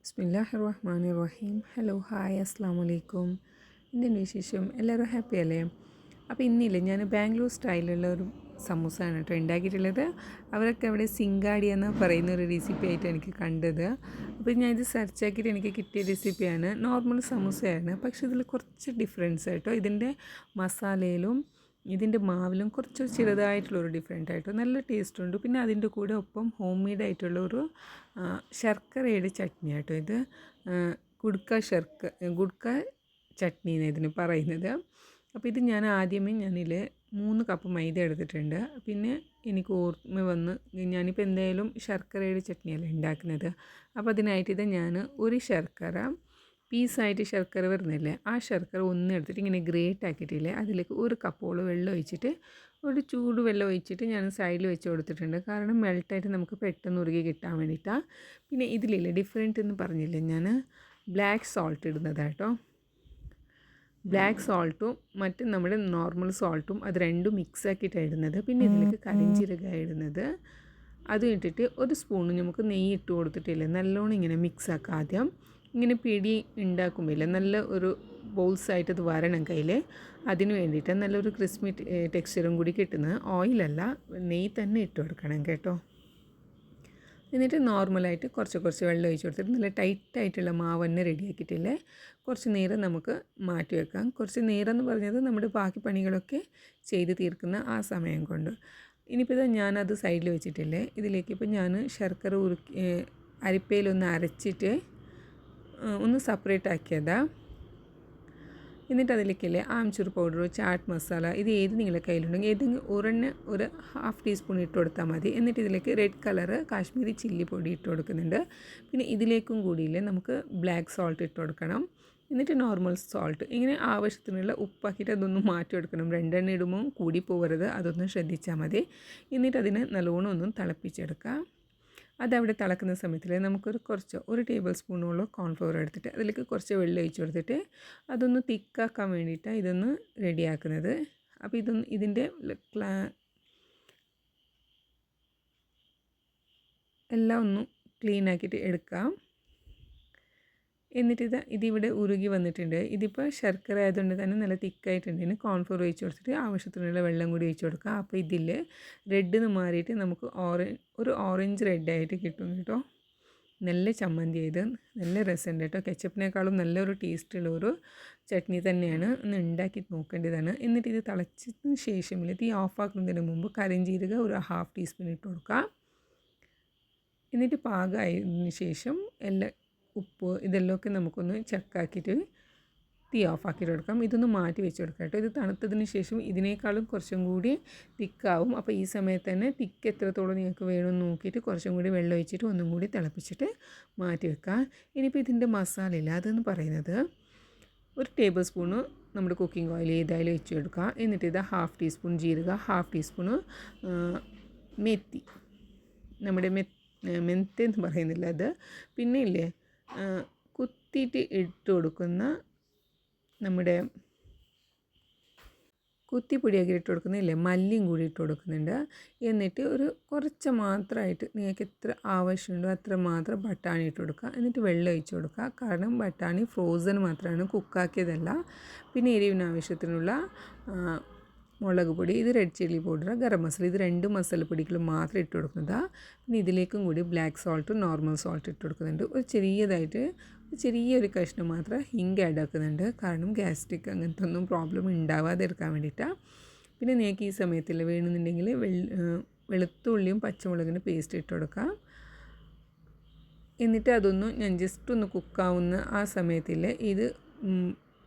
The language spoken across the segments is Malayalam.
ബിസ്മില്ലാഹിർ റഹ്മാനിർ റഹീം. ഹലോ ഹായ് അസ്സാം വലൈക്കും. എന്തിൻ്റെ വിശേഷം? എല്ലാവരും ഹാപ്പി അല്ലേ? അപ്പോൾ ഇന്നില്ലേ ഞാൻ ബാംഗ്ലൂർ സ്റ്റൈലുള്ള ഒരു സമൂസയാണ് കേട്ടോ ഉണ്ടാക്കിയിട്ടുള്ളത്. അവരൊക്കെ അവിടെ സിങ്കാടി എന്ന് പറയുന്ന ഒരു റെസിപ്പി ആയിട്ട് എനിക്ക് കണ്ടത്. അപ്പോൾ ഞാൻ ഇത് സെർച്ച് ആക്കിയിട്ട് എനിക്ക് കിട്ടിയ റെസിപ്പിയാണ്. നോർമൽ സമൂസയാണ്, പക്ഷേ ഇതിൽ കുറച്ച് ഡിഫറൻസ് ആയിട്ടോ. ഇതിൻ്റെ മസാലയിലും ഇതിൻ്റെ മാവിലും കുറച്ച് ചെറുതായിട്ടുള്ളൊരു ഡിഫറെൻ്റ് ആയിട്ടോ നല്ല ടേസ്റ്റ് ഉണ്ട്. പിന്നെ അതിൻ്റെ കൂടെ ഒപ്പം ഹോം മെയ്ഡ് ആയിട്ടുള്ള ഒരു ശർക്കരയുടെ ചട്നി ആട്ടോ ഇത്. ഗുഡ്ക ചട്നി എന്ന് ഇതിന് പറയുന്നത്. അപ്പോൾ ഇത് ഞാൻ ആദ്യമേ ഞാനിൽ 3 കപ്പ് മൈദ എടുത്തിട്ടുണ്ട്. പിന്നെ എനിക്ക് ഓർമ്മ വന്ന് ഞാനിപ്പോൾ എന്തായാലും ശർക്കരയുടെ ചട്നിയല്ല ഉണ്ടാക്കുന്നത്. അപ്പോൾ അതിനായിട്ട് ഇത് ഞാൻ ഒരു ശർക്കര പീസായിട്ട് ശർക്കര വരുന്നില്ലേ, ആ ശർക്കര എടുത്തിട്ട് ഇങ്ങനെ ഗ്രേറ്റ് ആക്കിയിട്ടില്ലേ, അതിലേക്ക് 1 കപ്പോളം വെള്ളം ഒഴിച്ചിട്ട് ഒരു ചൂട് വെള്ളം ഒഴിച്ചിട്ട് ഞാൻ സൈഡിൽ വെച്ച് കൊടുത്തിട്ടുണ്ട്. കാരണം മെൽട്ടായിട്ട് നമുക്ക് പെട്ടെന്ന് ഉരുകി കിട്ടാൻ വേണ്ടിയിട്ടാണ്. പിന്നെ ഇതിലില്ലേ ഡിഫറെൻറ്റ് എന്ന് പറഞ്ഞില്ലേ, ഞാൻ ബ്ലാക്ക് സോൾട്ട് ഇടുന്നതാട്ടോ. ബ്ലാക്ക് സോൾട്ടും മറ്റ് നമ്മുടെ നോർമൽ സോൾട്ടും അത് രണ്ടും മിക്സ് ആക്കിയിട്ടാണ് ഇടുന്നത്. പിന്നെ ഇതിലേക്ക് കരിഞ്ചീരക ഇടുന്നത്. അത് ഇട്ടിട്ട് 1 സ്പൂൺ നമുക്ക് നെയ്യ് ഇട്ട് കൊടുത്തിട്ടില്ലേ, നല്ലോണം ഇങ്ങനെ മിക്സ് ആക്കുക. ആദ്യം ഇങ്ങനെ പിടി ഉണ്ടാക്കുമ്പോൾ നല്ല ഒരു ബോൾസായിട്ട് അത് വരണം കയ്യിൽ. അതിന് വേണ്ടിയിട്ട് നല്ലൊരു ക്രിസ്പി ടെക്സ്ചറും കൂടി കിട്ടുന്നത്. ഓയിലല്ല, നെയ്യ് തന്നെ ഇട്ട് കൊടുക്കണം കേട്ടോ. എന്നിട്ട് നോർമലായിട്ട് കുറച്ച് വെള്ളം ഒഴിച്ച് കൊടുത്തിട്ട് നല്ല ടൈറ്റായിട്ടുള്ള മാവ് തന്നെ റെഡിയാക്കിയിട്ടില്ലേ, കുറച്ച് നേരം നമുക്ക് മാറ്റി വെക്കാം. കുറച്ച് നേരം എന്ന് പറഞ്ഞത് നമ്മുടെ ബാക്കി പണികളൊക്കെ ചെയ്ത് തീർക്കുന്ന ആ സമയം കൊണ്ട്. ഇനിയിപ്പോൾ ഇത് ഞാനത് സൈഡിൽ വെച്ചിട്ടില്ലേ, ഇതിലേക്ക് ഇപ്പോൾ ഞാൻ ശർക്കര അരിപ്പയിലൊന്ന് അരച്ചിട്ട് ഒന്ന് സെപ്പറേറ്റ് ആക്കിയതാണ്. എന്നിട്ട് അതിലേക്കല്ലേ ആംചൂർ പൗഡർ, ചാട്ട് മസാല, ഇത് ഏത് നിങ്ങളുടെ കയ്യിലുണ്ടെങ്കിൽ ഏതെങ്കിലും ഒരു 1/2 ടീസ്പൂൺ ഇട്ട് കൊടുത്താൽ മതി. എന്നിട്ട് ഇതിലേക്ക് റെഡ് കളറ് കാശ്മീരി ചില്ലി പൊടി ഇട്ട് കൊടുക്കുന്നുണ്ട്. പിന്നെ ഇതിലേക്കും കൂടിയില്ലേ നമുക്ക് ബ്ലാക്ക് സോൾട്ട് ഇട്ട് കൊടുക്കണം. എന്നിട്ട് നോർമൽ സോൾട്ട്, ഇങ്ങനെ ആവശ്യത്തിനുള്ള ഉപ്പാക്കിയിട്ട് അതൊന്ന് മാറ്റി കൊടുക്കണം. 2 ഇടുമ്പോൾ കൂടി പോകരുത്, അതൊന്നും ശ്രദ്ധിച്ചാൽ മതി. എന്നിട്ട് അതിനെ നല്ലോണം ഒന്നും തിളപ്പിച്ചെടുക്കുക. അതവിടെ തിളക്കുന്ന സമയത്തിൽ നമുക്കൊരു 1 ടേബിൾ സ്പൂണോളം കോൺഫ്ലവർ എടുത്തിട്ട് അതിലേക്ക് കുറച്ച് വെള്ളം ഒഴിച്ച് കൊടുത്തിട്ട് അതൊന്ന് തിക്കാക്കാൻ വേണ്ടിയിട്ടാണ് ഇതൊന്ന് റെഡിയാക്കുന്നത്. അപ്പോൾ ഇതിൻ്റെ എല്ലാം ഒന്ന് ക്ലീൻ ആക്കിയിട്ട് എടുക്കാം. എന്നിട്ട് ഇതിവിടെ ഉരുകി വന്നിട്ടുണ്ട്. ഇതിപ്പോൾ ശർക്കര ആയതുകൊണ്ട് തന്നെ നല്ല തിക്കായിട്ടുണ്ട്. ഇനി കോൺഫ്ലവർ ഒഴിച്ച് കൊടുത്തിട്ട് ആവശ്യത്തിനുള്ള വെള്ളം കൂടി ഒഴിച്ച് കൊടുക്കുക. അപ്പോൾ ഇതിൽ റെഡിന്ന് മാറിയിട്ട് നമുക്ക് ഒരു ഓറഞ്ച് റെഡായിട്ട് കിട്ടും കേട്ടോ. നല്ല ചമ്മന്തി ഇത്, നല്ല രസമുണ്ട് കേട്ടോ. കെച്ചപ്പിനേക്കാളും നല്ലൊരു ടേസ്റ്റുള്ള ഒരു ചട്നി തന്നെയാണ്. ഒന്ന് ഉണ്ടാക്കി നോക്കേണ്ടതാണ്. എന്നിട്ട് ഇത് തിളച്ചതിന് ശേഷം തീ ഓഫാക്കുന്നതിന് മുമ്പ് കരിഞ്ചീരക ഒരു 1/2 ടീസ്പൂൺ ഇട്ട് കൊടുക്കുക. എന്നിട്ട് പാകമായതിന് ശേഷം ഉപ്പ് ഇതെല്ലാമൊക്കെ നമുക്കൊന്ന് ചെക്കാക്കിയിട്ട് തീ ഓഫാക്കിയിട്ട് കൊടുക്കാം. ഇതൊന്ന് മാറ്റി വെച്ച് കൊടുക്കാം കേട്ടോ. ഇത് തണുത്തതിന് ശേഷം ഇതിനേക്കാളും കുറച്ചും കൂടി തിക്കാവും. അപ്പോൾ ഈ സമയത്ത് തന്നെ തിക്ക് എത്രത്തോളം നിങ്ങൾക്ക് വേണമെന്ന് നോക്കിയിട്ട് കുറച്ചും കൂടി വെള്ളം ഒഴിച്ചിട്ട് ഒന്നും കൂടി തിളപ്പിച്ചിട്ട് മാറ്റി വെക്കാം. ഇനിയിപ്പോൾ ഇതിൻ്റെ മസാല ഇല്ല, അതെന്ന് പറയുന്നത് 1 ടേബിൾ സ്പൂണ് നമ്മുടെ കുക്കിംഗ് ഓയിൽ ഏതായാലും ഒഴിച്ച് കൊടുക്കുക. എന്നിട്ട് ഇത് 1/2 ടീസ്പൂൺ ജീരക, 1/2 ടീസ്പൂണ് മെത്തി, നമ്മുടെ മെന്തി എന്ന് പറയുന്നില്ല അത്. പിന്നെ ഇല്ലേ കുത്തിയിട്ട് ഇട്ട് കൊടുക്കുന്ന നമ്മുടെ കുത്തിപ്പൊടിയാക്കി ഇട്ട് കൊടുക്കുന്നില്ലേ, മല്ലിയും കൂടി ഇട്ട് കൊടുക്കുന്നുണ്ട്. എന്നിട്ട് കുറച്ച് മാത്രമായിട്ട് നിങ്ങൾക്ക് എത്ര ആവശ്യമുണ്ടോ അത്ര മാത്രം ബട്ടാണി ഇട്ട് കൊടുക്കുക. എന്നിട്ട് വെള്ളം ഒഴിച്ച് കൊടുക്കുക. കാരണം ബട്ടാണി ഫ്രോസൺ മാത്രമാണ്, കുക്കാക്കിയതല്ല. പിന്നെ എരിവിന് ആവശ്യത്തിനുള്ള മുളക് പൊടി, ഇത് red chilli powder, garam masala, ഇത് 2 മസാലപ്പൊടികൾ മാത്രം ഇട്ട് കൊടുക്കുന്നതാണ്. പിന്നെ ഇതിലേക്കും കൂടി ബ്ലാക്ക് സോൾട്ടും നോർമൽ സോൾട്ട് ഇട്ട് കൊടുക്കുന്നുണ്ട്. ചെറിയൊരു കഷ്ണം മാത്രം ഹിങ് ആഡ് ആക്കുന്നുണ്ട്. കാരണം ഗ്യാസ്ട്രിക് അങ്ങനത്തെ ഒന്നും പ്രോബ്ലം ഉണ്ടാവാതിരിക്കാൻ വേണ്ടിയിട്ടാണ്. പിന്നെ നിങ്ങൾക്ക് ഈ സമയത്തിൽ വേണമെന്നുണ്ടെങ്കിൽ വെളുത്തുള്ളിയും പച്ചമുളകിൻ്റെ പേസ്റ്റ് ഇട്ട് കൊടുക്കാം. എന്നിട്ട് അതൊന്ന് ഞാൻ ജസ്റ്റ് ഒന്ന് കുക്കാവുന്ന ആ സമയത്തിൽ ഇത്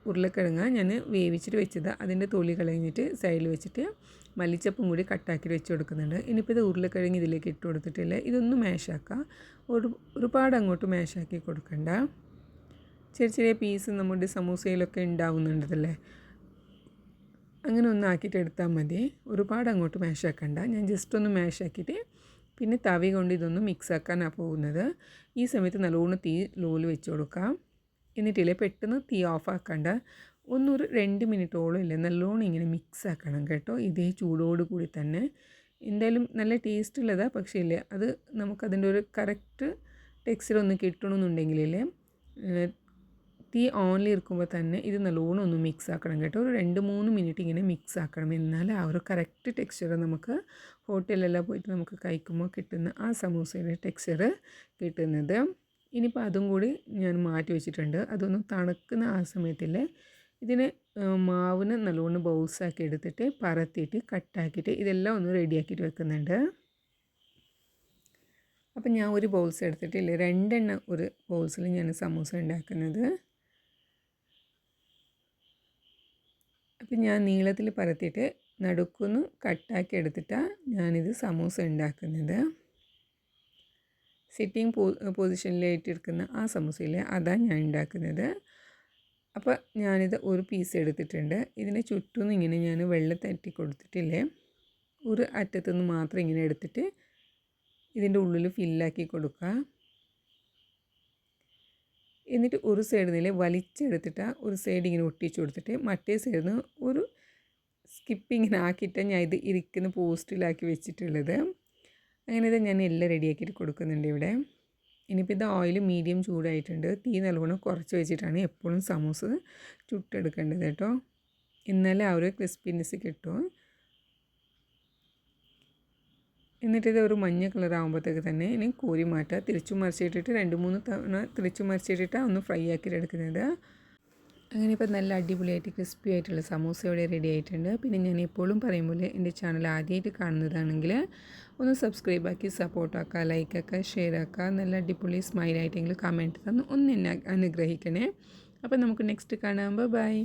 ഉരുളക്കിഴങ്ങ് ഞാൻ വേവിച്ചിട്ട് വെച്ചത്, അതിൻ്റെ തൊലി കളഞ്ഞിട്ട് സൈഡിൽ വെച്ചിട്ട് മല്ലിച്ചപ്പും കൂടി കട്ടാക്കി വെച്ച് കൊടുക്കുന്നുണ്ട്. ഇനിയിപ്പോൾ ഇത് ഉരുളക്കിഴങ്ങ് ഇതിലേക്ക് ഇട്ട് കൊടുത്തിട്ടില്ല, ഇതൊന്ന് മാഷാക്കുക. ഒരുപാട് അങ്ങോട്ട് മാഷാക്കി കൊടുക്കണ്ട. ചെറിയ പീസ് നമ്മുടെ സമൂസയിലൊക്കെ ഉണ്ടാവുന്നുണ്ടല്ലേ, അങ്ങനെ ഒന്ന് ആക്കിയിട്ട് എടുത്താൽ മതി. ഒരുപാട് അങ്ങോട്ട് മാഷാക്കണ്ട. ഞാൻ ജസ്റ്റ് ഒന്ന് മാഷാക്കിയിട്ട് പിന്നെ തവി കൊണ്ട് ഇതൊന്ന് മിക്സാക്കാനാണ് പോകുന്നത്. ഈ സമയത്ത് നല്ലോണം തീ ലോയിൽ വെച്ച് കൊടുക്കാം. എന്നിട്ടില്ലേ പെട്ടെന്ന് തീ ഓഫാക്കണ്ട, 2 മിനിറ്റോളം ഇല്ലേ നല്ലോണം ഇങ്ങനെ മിക്സ് ആക്കണം കേട്ടോ. ഇതേ ചൂടോട് കൂടി തന്നെ. എന്തായാലും നല്ല ടേസ്റ്റ് ഉള്ളതാണ്, പക്ഷേ ഇല്ലേ അത് നമുക്കതിൻ്റെ ഒരു കറക്റ്റ് ടെക്സ്ചർ ഒന്ന് കിട്ടണമെന്നുണ്ടെങ്കിലേ തീ ഓണിൽ ഇരിക്കുമ്പോൾ തന്നെ ഇത് നല്ലോണം ഒന്ന് മിക്സ് ആക്കണം കേട്ടോ. ഒരു 2-3 മിനിറ്റ് ഇങ്ങനെ മിക്സ് ആക്കണം. എന്നാൽ ആ ഒരു കറക്റ്റ് ടെക്സ്ചർ നമുക്ക് ഹോട്ടലിലെല്ലാം പോയിട്ട് നമുക്ക് കഴിക്കുമ്പോൾ കിട്ടുന്ന ആ സമൂസയുടെ ടെക്സ്ചർ കിട്ടുന്നത്. ഇനിയിപ്പോൾ അതും കൂടി ഞാൻ മാറ്റി വെച്ചിട്ടുണ്ട്. അതൊന്ന് തണുക്കുന്ന ആ സമയത്തിൽ ഇതിനെ മാവിന് നല്ലോണം ബൗൾസാക്കി എടുത്തിട്ട് പരത്തിയിട്ട് കട്ടാക്കിയിട്ട് ഇതെല്ലാം ഒന്ന് റെഡിയാക്കിയിട്ട് വെക്കുന്നുണ്ട്. അപ്പം ഞാൻ ഒരു ബൗൾസ് എടുത്തിട്ടില്ല, 2 എണ്ണം ഒരു ബൗൾസിൽ ഞാൻ സമൂസ ഉണ്ടാക്കുന്നത്. അപ്പം ഞാൻ നീളത്തിൽ പരത്തിയിട്ട് നടുക്കൊന്ന് കട്ടാക്കി എടുത്തിട്ടാണ് ഞാനിത് സമൂസ ഉണ്ടാക്കുന്നത്. സിറ്റിംഗ് പൊസിഷനിലായിട്ടിരിക്കുന്ന ആ സമൂസയിലെ അതാണ് ഞാൻ ഉണ്ടാക്കുന്നത്. അപ്പോൾ ഞാനിത് ഒരു പീസ് എടുത്തിട്ടുണ്ട്. ഇതിനെ ചുറ്റും ഇങ്ങനെ ഞാൻ വെള്ളം തട്ടി കൊടുത്തിട്ടില്ലേ, ഒരു അറ്റത്തുനിന്ന് മാത്രം ഇങ്ങനെ എടുത്തിട്ട് ഇതിൻ്റെ ഉള്ളിൽ ഫില്ലാക്കി കൊടുക്കുക. എന്നിട്ട് ഒരു സൈഡിൽ നിന്ന് വലിച്ചെടുത്തിട്ട് ഒരു സൈഡ് ഇങ്ങനെ ഒട്ടിച്ച് കൊടുത്തിട്ട് മറ്റേ സൈഡിൽ നിന്ന് ഒരു സ്കിപ്പിങ്ങിന് ആക്കിയിട്ടാണ് ഞാൻ ഇത് ഇരിക്കുന്ന പോസ്റ്റിലാക്കി വെച്ചിട്ടുള്ളത്. അങ്ങനെ ഇത് ഞാൻ എല്ലാം റെഡിയാക്കിയിട്ട് കൊടുക്കുന്നുണ്ട് ഇവിടെ. ഇനിയിപ്പോൾ ഇത് ഓയിൽ മീഡിയം ചൂടായിട്ടുണ്ട്. തീ നല്ലോണം കുറച്ച് വെച്ചിട്ടാണ് എപ്പോഴും സമൂസ ചുട്ടെടുക്കേണ്ടത് കേട്ടോ. എന്നാലേ ആ ഒരു ക്രിസ്പിനെസ് കിട്ടും. എന്നിട്ടിത് ഒരു മഞ്ഞ കളർ ആകുമ്പോഴത്തേക്ക് തന്നെ ഇനി കോരി മാറ്റുക. തിരിച്ചു മറിച്ചിട്ടിട്ട് 2-3 തവണ തിരിച്ചു മറിച്ചിട്ടിട്ട് ഒന്ന് ഫ്രൈ ആക്കിയിട്ട് എടുക്കുന്നത്. അങ്ങനെ ഇപ്പോൾ നല്ല അടിപൊളിയായിട്ട് ക്രിസ്പി ആയിട്ടുള്ള സമൂസ ഇവിടെ റെഡി ആയിട്ടുണ്ട്. പിന്നെ ഞാൻ എപ്പോഴും പറയുമ്പോൾ എൻ്റെ ചാനൽ ആദ്യമായിട്ട് കാണുന്നതാണെങ്കിൽ ഒന്ന് സബ്സ്ക്രൈബ് ആക്കി സപ്പോർട്ടാക്കുക, ലൈക്കാക്കുക, ഷെയർ ആക്കുക. നല്ല അടിപൊളി സ്മൈലായിട്ടെങ്കിലും കമൻറ്റ് തന്ന് ഒന്ന് എന്നെ അനുഗ്രഹിക്കണേ. അപ്പോൾ നമുക്ക് നെക്സ്റ്റ് കാണാം. ബൈ.